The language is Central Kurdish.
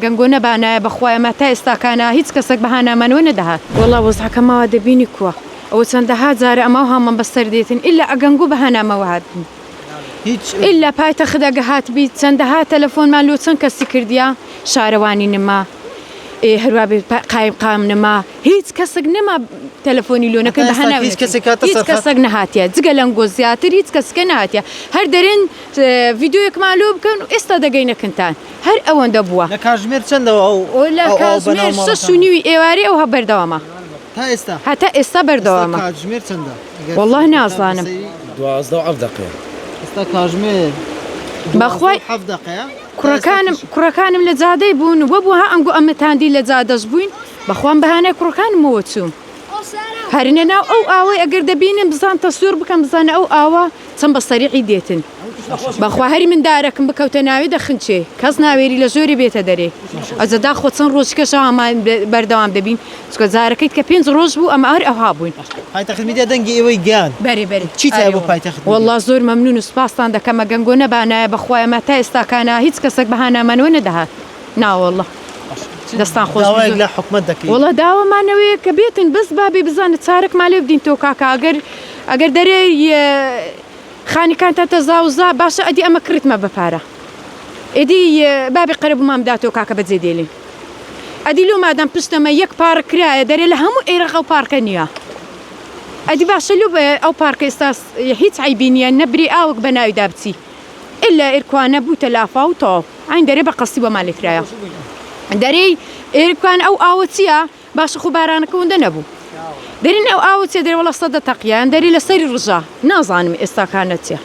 گەنگۆ نەبانایە بەخوایە ما تا ئێستاکانە هیچ کەسێک بەهانامانەوە نەدەهات وەڵا وەزعەکە ماوە دەبینی کووە ئەوە چەندەها جارە ئەمە هەمان بەسەر دێتن ئللا ئەگەنگۆ بەهانامەوە هاتن ئللا پایتەخت ئەگە هاتبیت چەندەها تەلەفۆنمان لۆ چەند کەسی کردیا شارەوانی نما هەروە قایم قام نما هیچ کەسێک نەما تەلەفۆنی لۆ نەکەی بەهاناوە هیچ کەسێک نەهاتیە جگە لەنگۆ زیاتر هیچ کەسکە نهاتیە هەر دەرێن ڤیدیۆیەکمان لۆ بکەن و ئێستا دەگەینەکەنتان هەر ئەوەندە بووە لە کاتژمێر چەندەوە لە کاتژمێر 6:30 ئێوارێ ئەو بەردەوامە هەتا ئێستا بەردەوامە کاتژمێر چەندە وەڵڵاه نازانم 12 دقیقە ئێستا کاتژمێر بەخوای کوڕەکانم لە جادەی بوون وە بوو ها ئەمگو ئەمەتاندی لە جادەش بووین بەخوام بەهانای کوڕەکانمەوە چوون هەرینە ناو ئەو ئاوەی ئەگەر دەبینم بزان تەسوور بکەم بزانە ئەو ئاوە چەند بە سەریعی دێتن بەخوا هەری من دارەکەم بکەوتە ناوی دەخنچێ کەس ناوێری لە زۆری بێتە دەرێ ئەجەدا خۆ چەند ڕۆژکەشە هەمان بەردەوام دەبین چکە جارەکەیت کە 5 ڕۆژ بوو ئەمە هەر ئەوها بووین پایتەخت میدیا دەنگی ئێوەی گیان بەرێ چی تایە بۆ پایتەخت وەڵڵا زۆر مەمنون و سوپاستان دەکەمە گەنگۆ نەبانایە بەخوایە ما تا ئێستاکانە هیچ کەسێک بەهانامانەوە نەدەهات ناوەڵڵا دەستان خۆش لە حکومەت دەکەیت وڵە داوامانەوەیە کە بێتن بەس بابی بزانێت چارەک مالێ بدین تۆ کاکە ئەگەر دەرێ خانیکان تا تەزاوزا باشە ئەدی ئەمە کردمە بەپارە ئێدی بابی قەرەب مام داتۆ کاکە بەجێ دێلێ ئەدی لۆ مادام پشتەمە یەک پارە کرایە دەرێ لە هەموو ئێرەقە و پارکە نییە ئەدی باشە لۆ ئەو پارکە ئێستا هیچ عیبی نییە نەبری ئاوک بە ناویدا بچی ئللا ئێرکوانە بوو تەلافا و تەواو ئاین دەرێ بە قەستی بۆ مالێ کرایە دەرەی ئێرکوان ئەو ئاوە چییە باشە خو بارانەکە وندە نەبوو دەرین ئەو ئاوە چێ دەرێ وەڵە 100 تەقیان دەری لە سەری ڕژە نازانم ئێستاکانە چیە